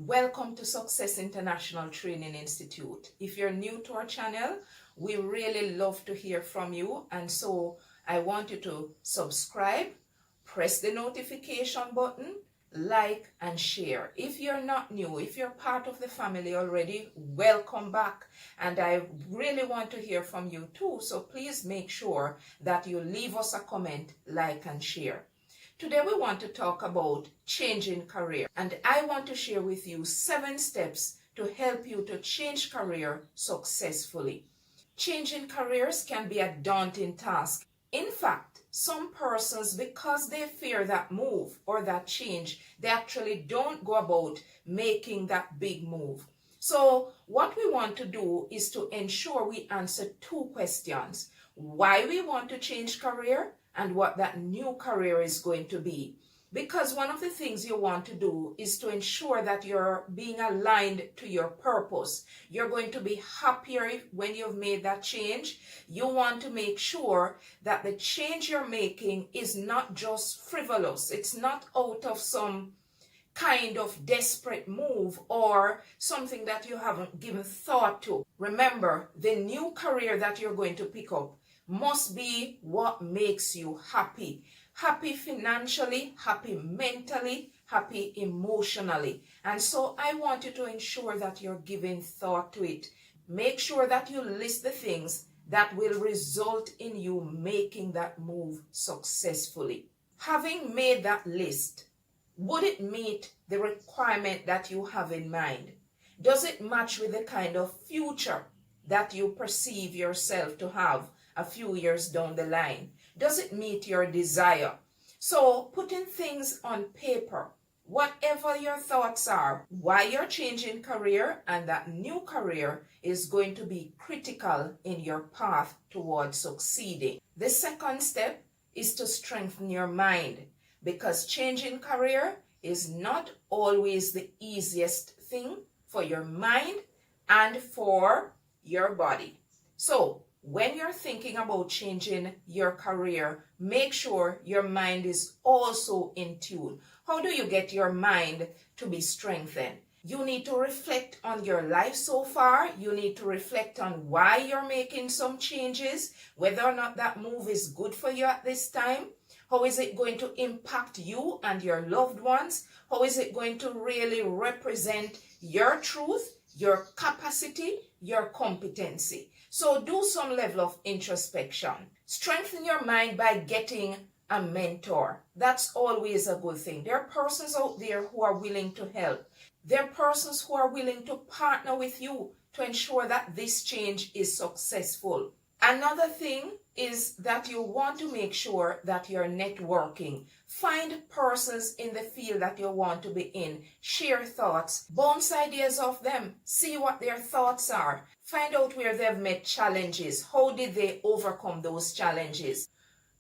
Welcome to Success International Training Institute. If you're new to our channel, we really love to hear from you, and so I want you to subscribe, press the notification button, like and share. If you're not new, if you're part of the family already, welcome back, and I really want to hear from you too, so please make sure that you leave us a comment, like and share. Today we want to talk about changing career, and I want to share with you 7 steps to help you to change career successfully. Changing careers can be a daunting task. In fact, some persons, because they fear that move or that change, they actually don't go about making that big move. So what we want to do is to ensure we answer 2 questions: why we want to change career and what that new career is going to be. Because one of the things you want to do is to ensure that you're being aligned to your purpose. You're going to be happier when you've made that change. You want to make sure that the change you're making is not just frivolous. It's not out of some kind of desperate move or something that you haven't given thought to. Remember, the new career that you're going to pick up must be what makes you happy. Happy financially, happy mentally, happy emotionally. And so I want you to ensure that you're giving thought to it. Make sure that you list the things that will result in you making that move successfully. Having made that list, would it meet the requirement that you have in mind? Does it match with the kind of future that you perceive yourself to have a few years down the line? Does it meet your desire? So putting things on paper, whatever your thoughts are, why you're changing career, and that new career is going to be critical in your path towards succeeding. The second step is to strengthen your mind, because changing career is not always the easiest thing for your mind and for your body. So when you're thinking about changing your career, make sure your mind is also in tune. How do you get your mind to be strengthened? You need to reflect on your life so far. You need to reflect on why you're making some changes, whether or not that move is good for you at this time. How is it going to impact you and your loved ones? How is it going to really represent your truth, your capacity, your competency? So do some level of introspection. Strengthen your mind by getting a mentor. That's always a good thing. There are persons out there who are willing to help. There are persons who are willing to partner with you to ensure that this change is successful. Another thing is that you want to make sure that you're networking. Find persons in the field that you want to be in. Share thoughts. Bounce ideas off them. See what their thoughts are. Find out where they've met challenges. How did they overcome those challenges?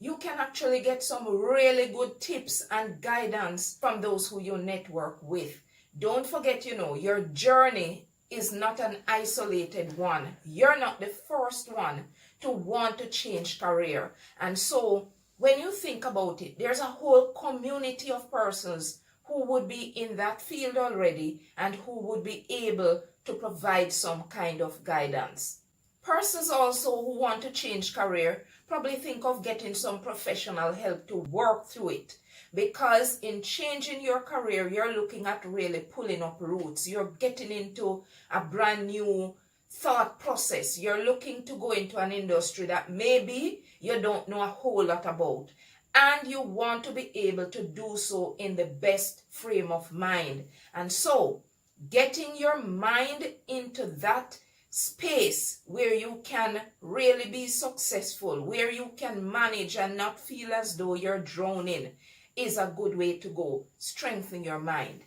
You can actually get some really good tips and guidance from those who you network with. Don't forget, your journey is not an isolated one. You're not the first one to want to change career. And so when you think about it, there's a whole community of persons who would be in that field already and who would be able to provide some kind of guidance. Persons also who want to change career probably think of getting some professional help to work through it. Because in changing your career, you're looking at really pulling up roots. You're getting into a brand new thought process. You're looking to go into an industry that maybe you don't know a whole lot about. And you want to be able to do so in the best frame of mind. And so, getting your mind into that space where you can really be successful, where you can manage and not feel as though you're drowning, is a good way to go. Strengthen your mind.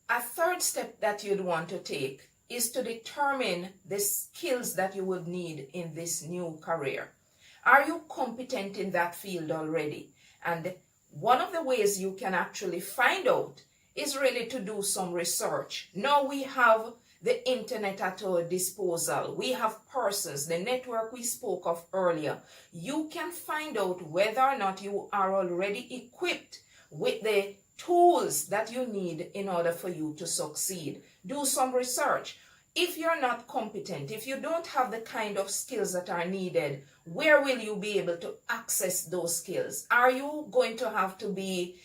A third step that you'd want to take is to determine the skills that you would need in this new career. Are you competent in that field already? And one of the ways you can actually find out is really to do some research. Now we have the internet at our disposal. We have persons, the network we spoke of earlier. You can find out whether or not you are already equipped with the tools that you need in order for you to succeed. Do some research. If you're not competent, if you don't have the kind of skills that are needed, where will you be able to access those skills? Are you going to have to be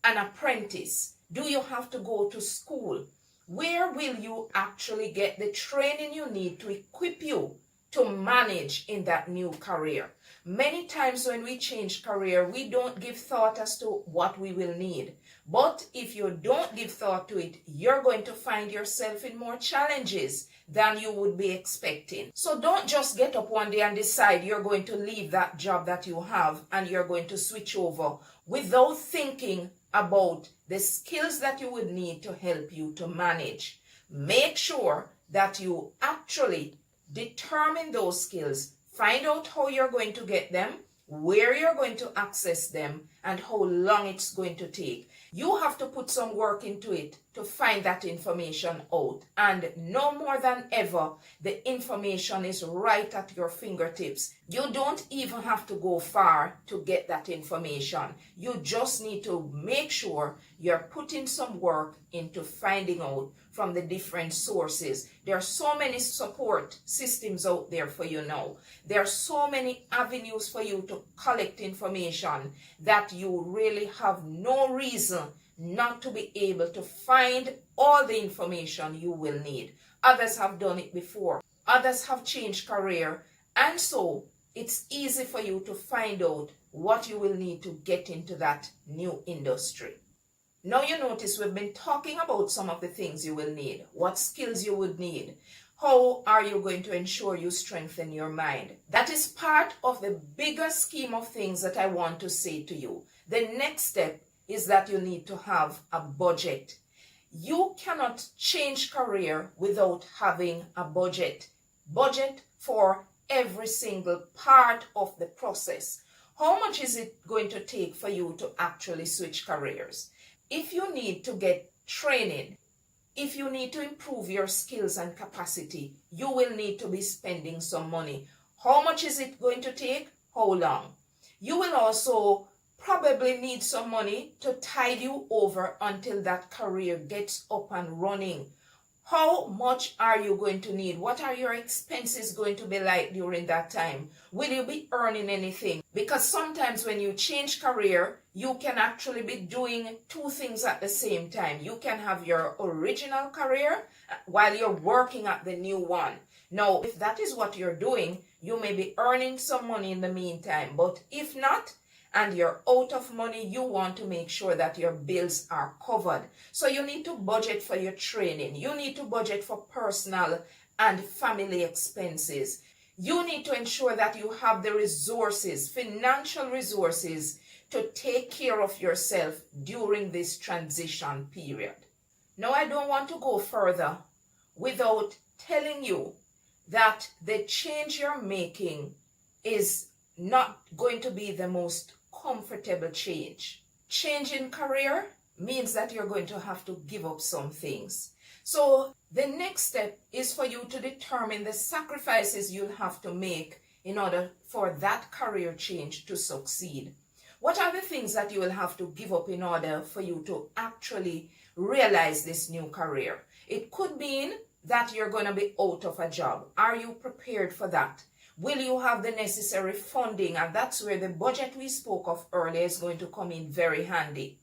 an apprentice? Do you have to go to school? Where will you actually get the training you need to equip you to manage in that new career? Many times when we change career, we don't give thought as to what we will need. But if you don't give thought to it, you're going to find yourself in more challenges than you would be expecting. So don't just get up one day and decide you're going to leave that job that you have and you're going to switch over without thinking about the skills that you would need to help you to manage. Make sure that you actually determine those skills. Find out how you're going to get them, where you're going to access them, and how long it's going to take. You have to put some work into it to find that information out. And no more than ever, the information is right at your fingertips. You don't even have to go far to get that information. You just need to make sure you're putting some work into finding out from the different sources. There are so many support systems out there for you now. There are so many avenues for you to collect information that you really have no reason not to be able to find all the information you will need. Others have done it before. Others have changed career. And so it's easy for you to find out what you will need to get into that new industry. Now you notice we've been talking about some of the things you will need, what skills you would need. How are you going to ensure you strengthen your mind? That is part of the bigger scheme of things that I want to say to you. The next step is that you need to have a budget. You cannot change career without having a budget. Budget for every single part of the process. How much is it going to take for you to actually switch careers? If you need to get training, if you need to improve your skills and capacity, you will need to be spending some money. How much is it going to take? How long? You will also probably need some money to tide you over until that career gets up and running. How much are you going to need? What are your expenses going to be like during that time? Will you be earning anything? Because sometimes when you change career, you can actually be doing two things at the same time. You can have your original career while you're working at the new one. Now, if that is what you're doing, you may be earning some money in the meantime. But if not, and you're out of money, you want to make sure that your bills are covered. So you need to budget for your training. You need to budget for personal and family expenses. You need to ensure that you have the resources, financial resources, to take care of yourself during this transition period. Now, I don't want to go further without telling you that the change you're making is not going to be the most comfortable change. Changing career means that you're going to have to give up some things. So the next step is for you to determine the sacrifices you'll have to make in order for that career change to succeed. What are the things that you will have to give up in order for you to actually realize this new career? It could mean that you're going to be out of a job. Are you prepared for that? Will you have the necessary funding? And that's where the budget we spoke of earlier is going to come in very handy.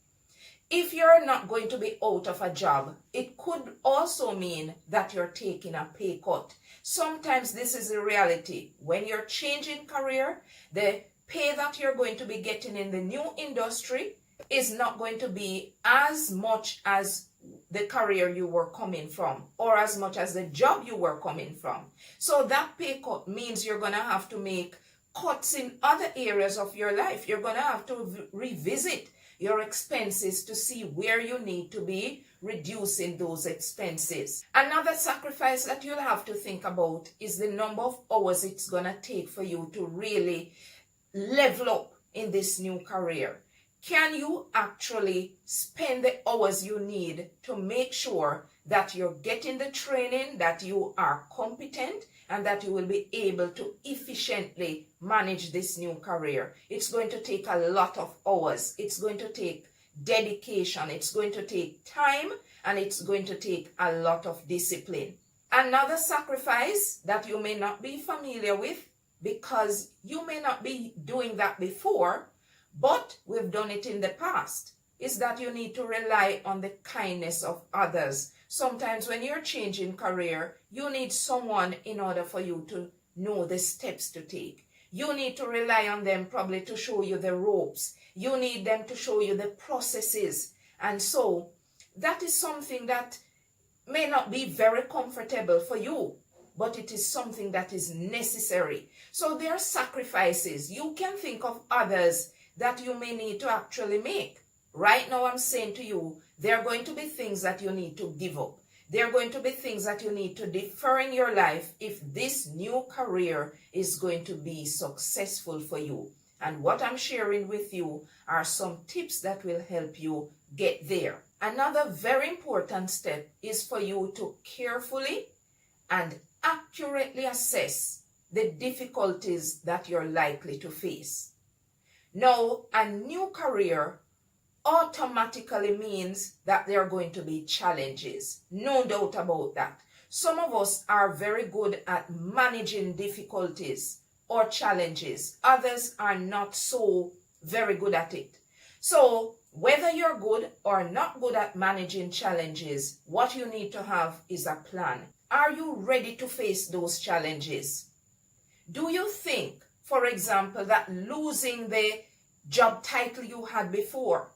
If you're not going to be out of a job, it could also mean that you're taking a pay cut. Sometimes this is the reality. When you're changing career, the pay that you're going to be getting in the new industry is not going to be as much as the career you were coming from, or as much as the job you were coming from. So that pay cut means you're going to have to make cuts in other areas of your life. You're going to have to revisit your expenses to see where you need to be reducing those expenses. Another sacrifice that you'll have to think about is the number of hours it's going to take for you to really level up in this new career. Can you actually spend the hours you need to make sure that you're getting the training, that you are competent, and that you will be able to efficiently manage this new career? It's going to take a lot of hours. It's going to take dedication. It's going to take time, and it's going to take a lot of discipline. Another sacrifice that you may not be familiar with, because you may not be doing that before, but we've done it in the past, is that you need to rely on the kindness of others. Sometimes when you're changing career, you need someone in order for you to know the steps to take. You need to rely on them probably to show you the ropes. You need them to show you the processes. And so that is something that may not be very comfortable for you, but it is something that is necessary. So there are sacrifices. You can think of others that you may need to actually make. Right now I'm saying to you, there are going to be things that you need to give up. There are going to be things that you need to defer in your life if this new career is going to be successful for you. And what I'm sharing with you are some tips that will help you get there. Another very important step is for you to carefully and accurately assess the difficulties that you're likely to face. Now, a new career automatically means that there are going to be challenges. No doubt about that. Some of us are very good at managing difficulties or challenges. Others are not so very good at it. So whether you're good or not good at managing challenges, what you need to have is a plan. Are you ready to face those challenges? Do you think, for example, that losing the job title you had before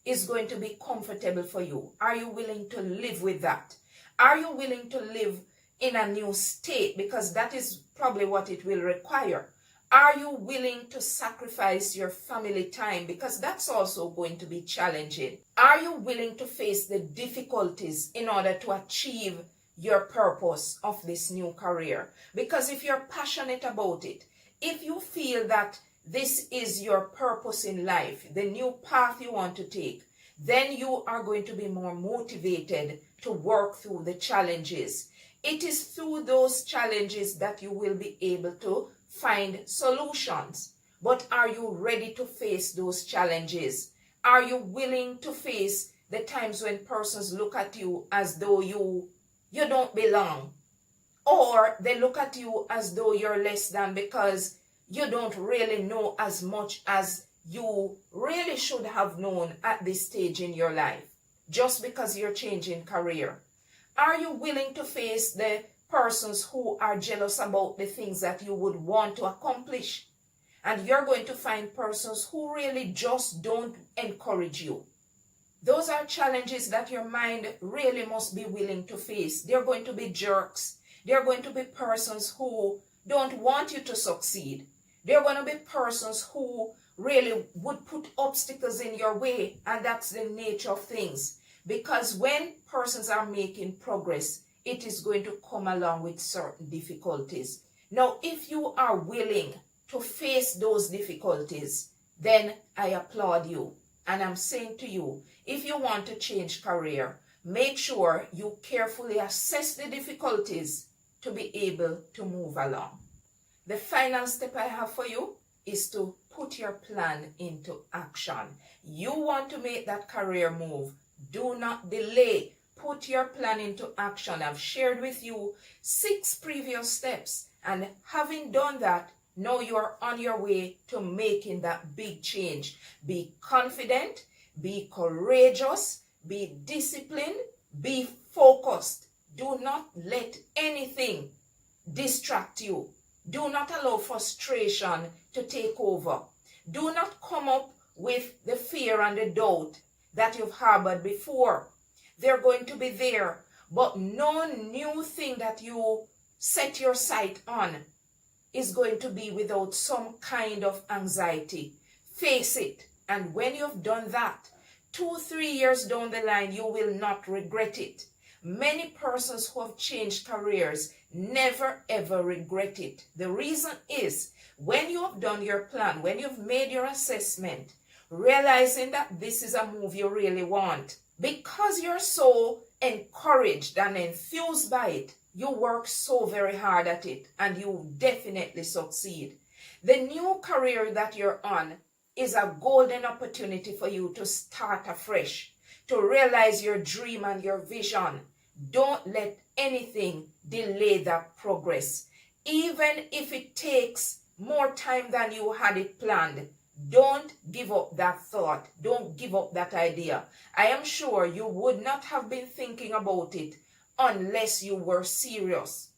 is going to be comfortable for you? Are you willing to live with that? Are you willing to live in a new state? Because that is probably what it will require. Are you willing to sacrifice your family time? Because that's also going to be challenging. Are you willing to face the difficulties in order to achieve your purpose of this new career? Because if you're passionate about it, if you feel that this is your purpose in life, the new path you want to take, then you are going to be more motivated to work through the challenges. It is through those challenges that you will be able to find solutions. But are you ready to face those challenges? Are you willing to face the times when persons look at you as though you don't belong? Or they look at you as though you're less than because you don't really know as much as you really should have known at this stage in your life, just because you're changing career. Are you willing to face the persons who are jealous about the things that you would want to accomplish? And you're going to find persons who really just don't encourage you. Those are challenges that your mind really must be willing to face. They're going to be jerks. They're going to be persons who don't want you to succeed. They're going to be persons who really would put obstacles in your way, and that's the nature of things. Because when persons are making progress, it is going to come along with certain difficulties. Now, if you are willing to face those difficulties, then I applaud you. And I'm saying to you, if you want to change career, make sure you carefully assess the difficulties to be able to move along. The final step I have for you is to put your plan into action. You want to make that career move. Do not delay. Put your plan into action. I've shared with you 6 previous steps. And having done that, now you are on your way to making that big change. Be confident, be courageous, be disciplined, be focused. Do not let anything distract you. Do not allow frustration to take over. Do not come up with the fear and the doubt that you've harbored before. They're going to be there, but no new thing that you set your sight on is going to be without some kind of anxiety. Face it, and when you've done that, 2-3 years down the line, you will not regret it. Many persons who have changed careers never ever regret it. The reason is, when you have done your plan, when you've made your assessment, realizing that this is a move you really want, because you're so encouraged and enthused by it, you work so very hard at it, and you definitely succeed. The new career that you're on is a golden opportunity for you to start afresh, to realize your dream and your vision. Don't let anything delay that progress. Even if it takes more time than you had it planned, don't give up that thought. Don't give up that idea. I am sure you would not have been thinking about it unless you were serious.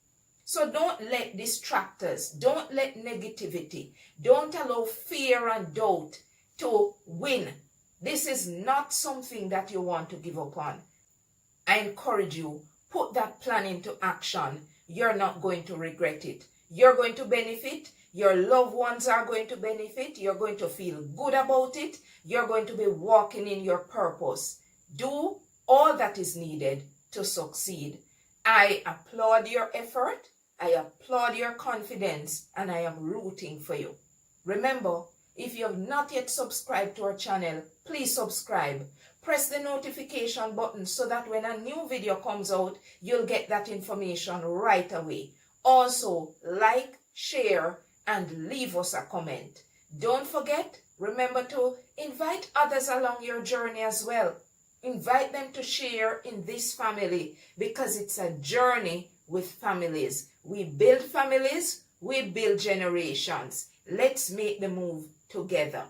So don't let distractors, don't let negativity, don't allow fear and doubt to win. This is not something that you want to give up on. I encourage you, put that plan into action. You're not going to regret it. You're going to benefit. Your loved ones are going to benefit. You're going to feel good about it. You're going to be walking in your purpose. Do all that is needed to succeed. I applaud your effort. I applaud your confidence, and I am rooting for you. Remember, if you have not yet subscribed to our channel, please subscribe. Press the notification button so that when a new video comes out, you'll get that information right away. Also, like, share, and leave us a comment. Don't forget, remember to invite others along your journey as well. Invite them to share in this family, because it's a journey with families. We build families, we build generations. Let's make the move together.